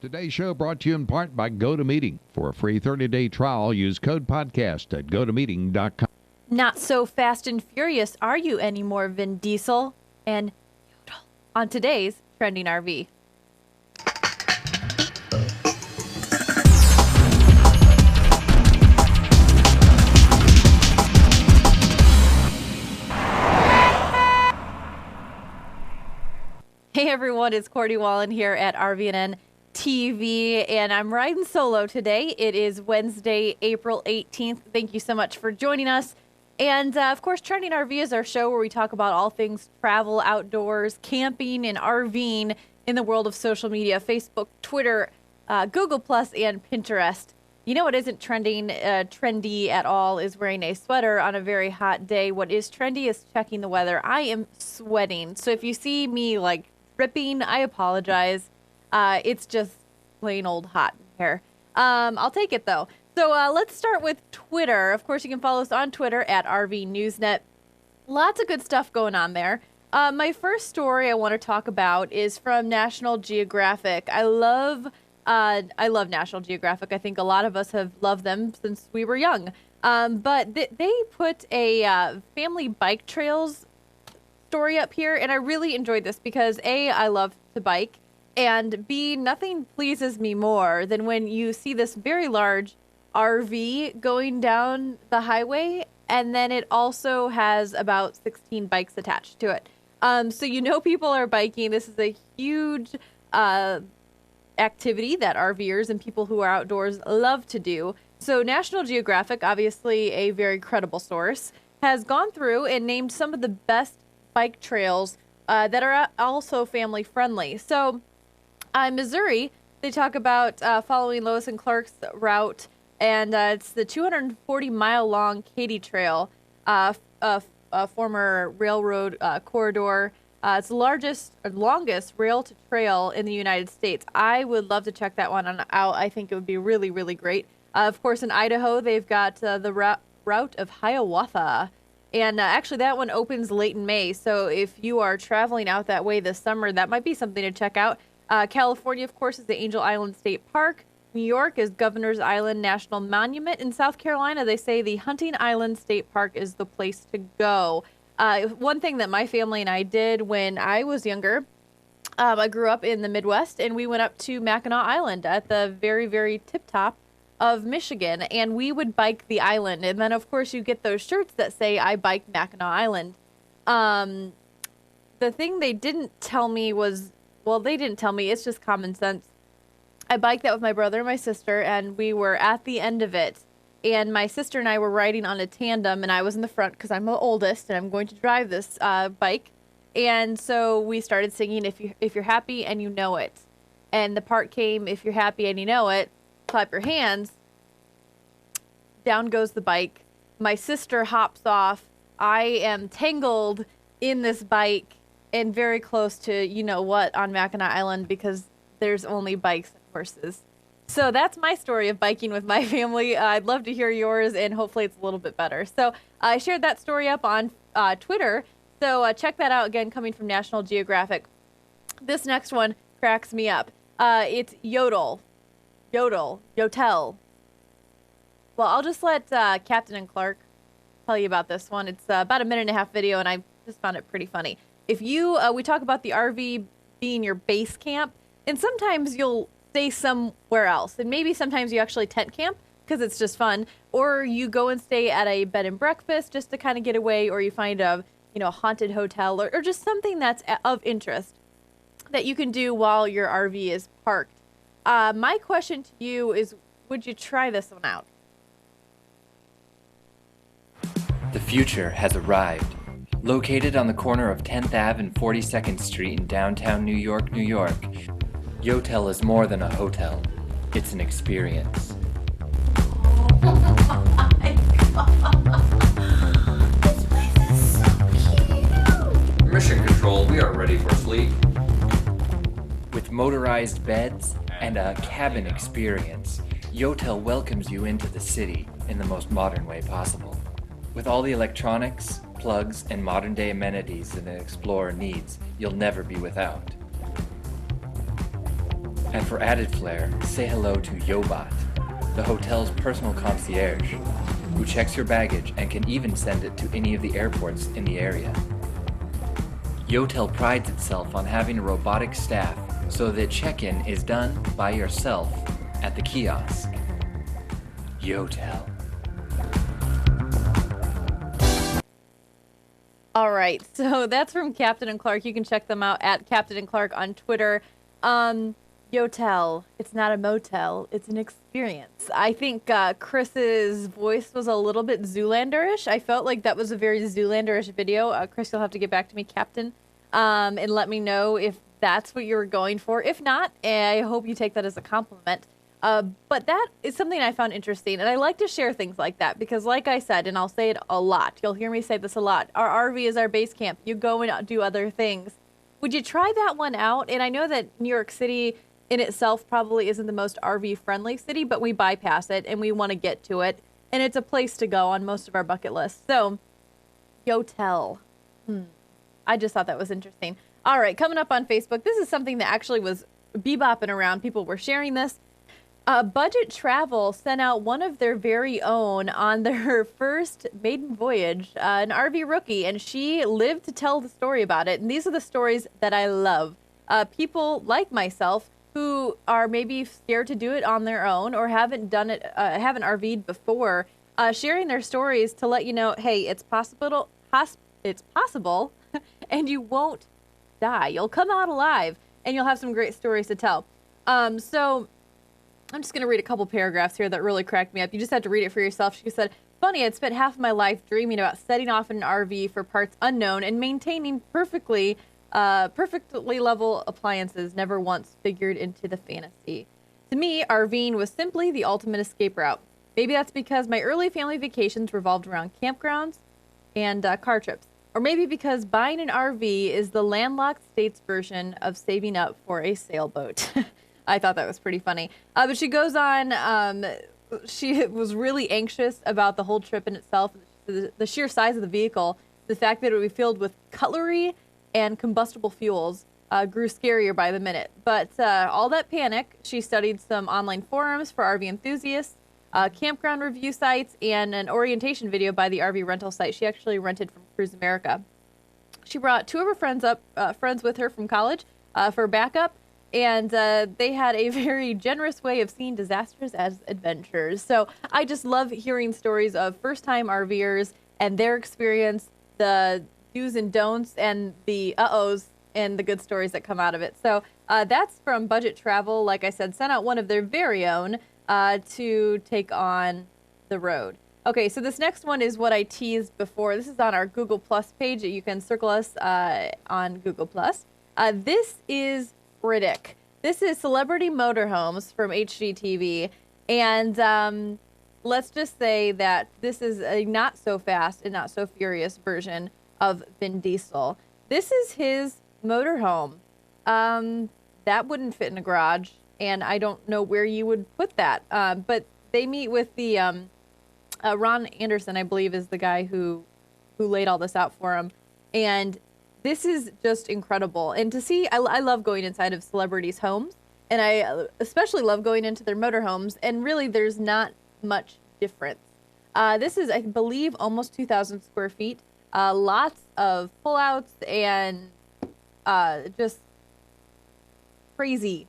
Today's show brought to you in part by GoToMeeting. For a free 30-day trial, use code podcast at gotomeeting.com. Not so fast and furious are you anymore, Vin Diesel and Yotel on today's Trending RV. Hey everyone, it's Courtney Wallen here at RVNN TV, and I'm riding solo today. It is Wednesday, April 18th. Thank you so much for joining us. And of course, Trending RV is our show where we talk about all things travel, outdoors, camping, and RVing in the world of social media, Facebook, Twitter, Google+, and Pinterest. You know what isn't trendy at all is wearing a sweater on a very hot day. What is trendy is checking the weather. I am sweating. So if you see me like dripping, I apologize. It's just plain old hot in here. I'll take it though. So let's start with Twitter. Of course, you can follow us on Twitter at RVNewsNet. Lots of good stuff going on there. My first story I want to talk about is from National Geographic. I love National Geographic. I think a lot of us have loved them since we were young. But they put a family bike trails story up here, and I really enjoyed this because A, I love to bike, and B, nothing pleases me more than when you see this very large RV going down the highway, and then it also has about 16 bikes attached to it. So you know people are biking. This is a huge activity that RVers and people who are outdoors love to do. So National Geographic, obviously a very credible source, has gone through and named some of the best bike trails that are also family friendly. So in Missouri, they talk about following Lois and Clark's route, and it's the 240-mile-long Katy Trail, a former railroad corridor. It's the longest rail-to-trail in the United States. I would love to check that one out. I think it would be really, really great. Of course, in Idaho, they've got the route of Hiawatha. And actually, that one opens late in May. So if you are traveling out that way this summer, that might be something to check out. California, of course, is the Angel Island State Park. New York is Governor's Island National Monument. In South Carolina, they say the Hunting Island State Park is the place to go. One thing that my family and I did when I was younger, I grew up in the Midwest, and we went up to Mackinac Island at the very, very tip-top of Michigan, and we would bike the island. And then, of course, you get those shirts that say, I biked Mackinac Island. The thing they didn't tell me was, well, they didn't tell me, it's just common sense. I biked that with my brother and my sister, and we were at the end of it. And my sister and I were riding on a tandem, and I was in the front because I'm the oldest, and I'm going to drive this bike. And so we started singing, if you're happy and you know it. And the part came, if you're happy and you know it, clap your hands. Down goes the bike. My sister hops off. I am tangled in this bike and very close to you know what on Mackinac Island because there's only bikes and horses. So that's my story of biking with my family. I'd love to hear yours, and hopefully it's a little bit better. So I shared that story up on Twitter. So check that out again, coming from National Geographic. This next one cracks me up. It's Yotel. Well, I'll just let Captain and Clark tell you about this one. It's about a 1.5-minute video, and I just found it pretty funny. If you, we talk about the RV being your base camp, and sometimes you'll stay somewhere else, and maybe sometimes you actually tent camp because it's just fun, or you go and stay at a bed and breakfast just to kind of get away, or you find a haunted hotel, or just something that's of interest that you can do while your RV is parked. My question to you is, would you try this one out? The future has arrived. Located on the corner of 10th Ave and 42nd Street in downtown New York, New York, Yotel is more than a hotel. It's an experience. Oh my God. This place is so cute. Mission Control, we are ready for sleep. With motorized beds and a cabin experience, Yotel welcomes you into the city in the most modern way possible. With all the electronics, plugs, and modern-day amenities that an explorer needs, you'll never be without. And for added flair, say hello to Yobot, the hotel's personal concierge, who checks your baggage and can even send it to any of the airports in the area. Yotel prides itself on having a robotic staff so that check-in is done by yourself at the kiosk. Yotel. All right, so that's from Captain and Clark. You can check them out at Captain and Clark on Twitter. Yotel, it's not a motel, it's an experience. I think Chris's voice was a little bit Zoolander-ish. I felt like that was a very Zoolander-ish video. Chris, you'll have to get back to me, Captain, and let me know if that's what you were going for. If not, I hope you take that as a compliment. But that is something I found interesting, and I like to share things like that because, like I said, and I'll say it a lot, you'll hear me say this a lot, our RV is our base camp. You go and do other things. Would you try that one out? And I know that New York City in itself probably isn't the most RV-friendly city, but we bypass it, and we want to get to it, and it's a place to go on most of our bucket lists. So, Yotel. I just thought that was interesting. All right, coming up on Facebook, this is something that actually was bebopping around. People were sharing this. Budget Travel sent out one of their very own on their first maiden voyage, an RV rookie, and she lived to tell the story about it. And these are the stories that I love. People like myself who are maybe scared to do it on their own or haven't done it, haven't RV'd before, sharing their stories to let you know, hey, it's possible, and you won't die. You'll come out alive, and you'll have some great stories to tell. So I'm just going to read a couple paragraphs here that really cracked me up. You just have to read it for yourself. She said, funny, I'd spent half of my life dreaming about setting off in an RV for parts unknown and maintaining perfectly level appliances, never once figured into the fantasy. To me, RVing was simply the ultimate escape route. Maybe that's because my early family vacations revolved around campgrounds and car trips. Or maybe because buying an RV is the landlocked state's version of saving up for a sailboat. I thought that was pretty funny. But she goes on, she was really anxious about the whole trip in itself, the sheer size of the vehicle, the fact that it would be filled with cutlery and combustible fuels grew scarier by the minute. But all that panic, she studied some online forums for RV enthusiasts, campground review sites, and an orientation video by the RV rental site she actually rented from Cruise America. She brought two of her friends with her from college for backup, and they had a very generous way of seeing disasters as adventures. So I just love hearing stories of first-time RVers and their experience, the do's and don'ts, and the uh-ohs, and the good stories that come out of it. So that's from Budget Travel. Like I said, sent out one of their very own to take on the road. Okay, so this next one is what I teased before. This is on our Google Plus page. You can circle us on Google Plus. This is Riddick. This is Celebrity Motorhomes from HGTV. And let's just say that this is a not so fast and not so furious version of Vin Diesel. This is his motorhome. That wouldn't fit in a garage, and I don't know where you would put that. But they meet with the Ron Anderson, I believe, is the guy who laid all this out for him. And this is just incredible. And to see, I love going inside of celebrities' homes, and I especially love going into their motorhomes. And really, there's not much difference. This is, I believe, almost 2,000 square feet. Lots of pullouts and just crazy.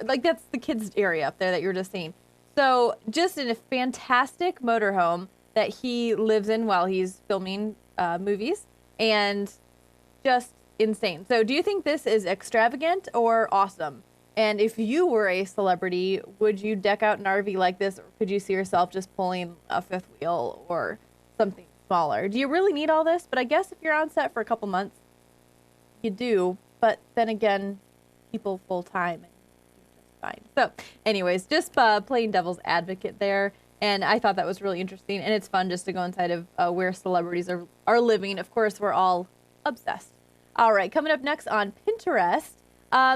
Like, that's the kids' area up there that you're just seeing. So just in a fantastic motorhome that he lives in while he's filming movies, and just insane. So do you think this is extravagant or awesome? And if you were a celebrity, would you deck out an RV like this, or could you see yourself just pulling a fifth wheel or something smaller? Do you really need all this? But I guess if you're on set for a couple months, you do. But then again, people full time, and just fine. So anyways, just playing devil's advocate there. And I thought that was really interesting, and it's fun just to go inside of where celebrities are living. Of course, we're all obsessed. All right, coming up next on Pinterest.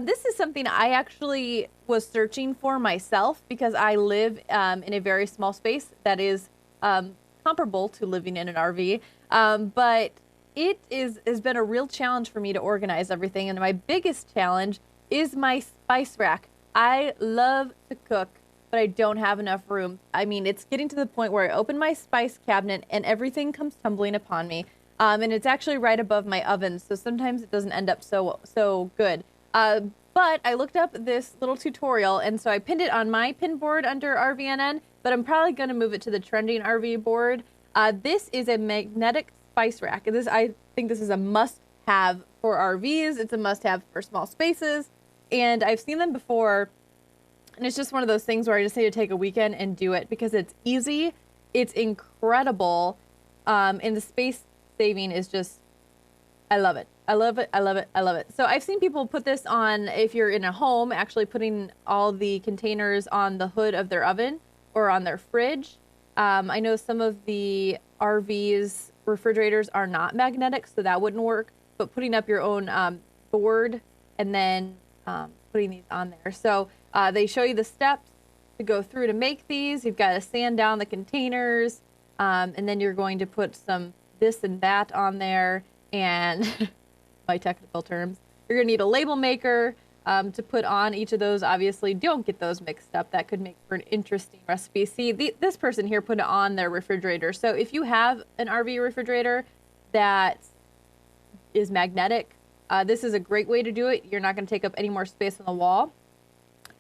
This is something I actually was searching for myself because I live in a very small space that is comparable to living in an RV. But it has been a real challenge for me to organize everything. And my biggest challenge is my spice rack. I love to cook, but I don't have enough room. I mean, it's getting to the point where I open my spice cabinet and everything comes tumbling upon me. And it's actually right above my oven, so sometimes it doesn't end up so good. But I looked up this little tutorial, and so I pinned it on my pin board under RVNN, but I'm probably going to move it to the trending RV board. This is a magnetic spice rack. I think this is a must-have for RVs. It's a must-have for small spaces, and I've seen them before, and it's just one of those things where I just need to take a weekend and do it because it's easy, it's incredible, and the space saving is just, I love it. I love it. I love it. I love it. So I've seen people put this on, if you're in a home, actually putting all the containers on the hood of their oven or on their fridge. I know some of the RVs refrigerators are not magnetic, so that wouldn't work, but putting up your own board and then putting these on there. So they show you the steps to go through to make these. You've got to sand down the containers, and then you're going to put some this and that on there, and my technical terms, you're going to need a label maker to put on each of those. Obviously, don't get those mixed up. That could make for an interesting recipe. See, this person here put it on their refrigerator. So if you have an RV refrigerator that is magnetic, this is a great way to do it. You're not going to take up any more space on the wall.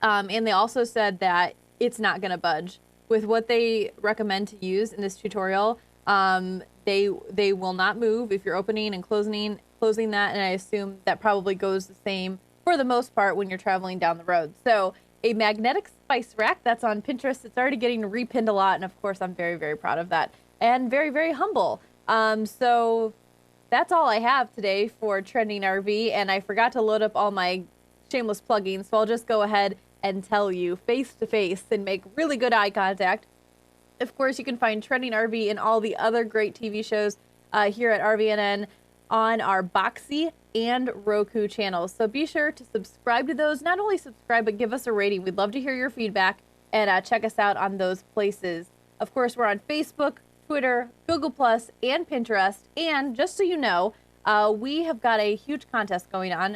And they also said that it's not going to budge. With what they recommend to use in this tutorial, they will not move if you're opening and closing that, and I assume that probably goes the same for the most part when you're traveling down the road. So a magnetic spice rack that's on Pinterest. It's already getting repinned a lot, and of course I'm very, very proud of that and very, very humble. So that's all I have today for Trending RV, and I forgot to load up all my shameless plugging, so I'll just go ahead and tell you face to face and make really good eye contact. Of course, you can find Trending RV and all the other great TV shows here at RVNN on our Boxee and Roku channels. So be sure to subscribe to those. Not only subscribe, but give us a rating. We'd love to hear your feedback, and check us out on those places. Of course, we're on Facebook, Twitter, Google+, and Pinterest. And just so you know, we have got a huge contest going on.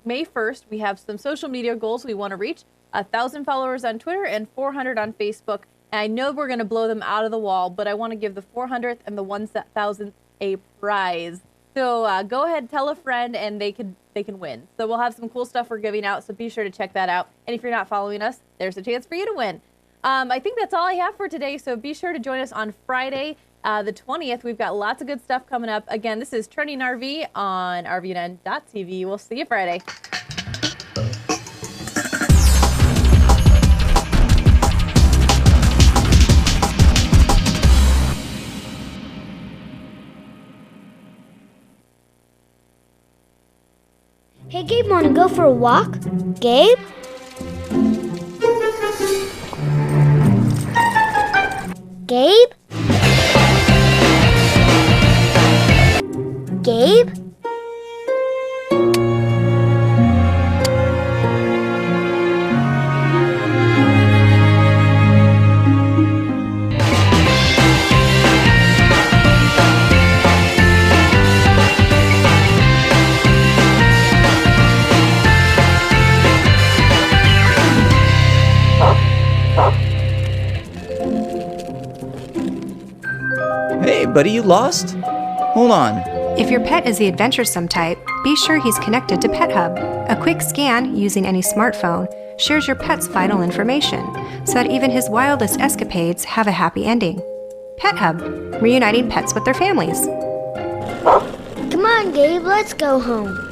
May 1st, we have some social media goals we want to reach. 1,000 followers on Twitter and 400 on Facebook. And I know we're going to blow them out of the wall, but I want to give the 400th and the 1,000th a prize. So go ahead, tell a friend, and they can win. So we'll have some cool stuff we're giving out, so be sure to check that out. And if you're not following us, there's a chance for you to win. I think that's all I have for today, so be sure to join us on Friday, the 20th. We've got lots of good stuff coming up. Again, this is Trending RV on RVNN.TV. We'll see you Friday. Hey, Gabe, wanna go for a walk? Gabe? Gabe? Gabe? Hey, buddy, you lost? Hold on. If your pet is the adventuresome type, be sure he's connected to PetHub. A quick scan using any smartphone shares your pet's vital information so that even his wildest escapades have a happy ending. PetHub, reuniting pets with their families. Come on, Gabe, let's go home.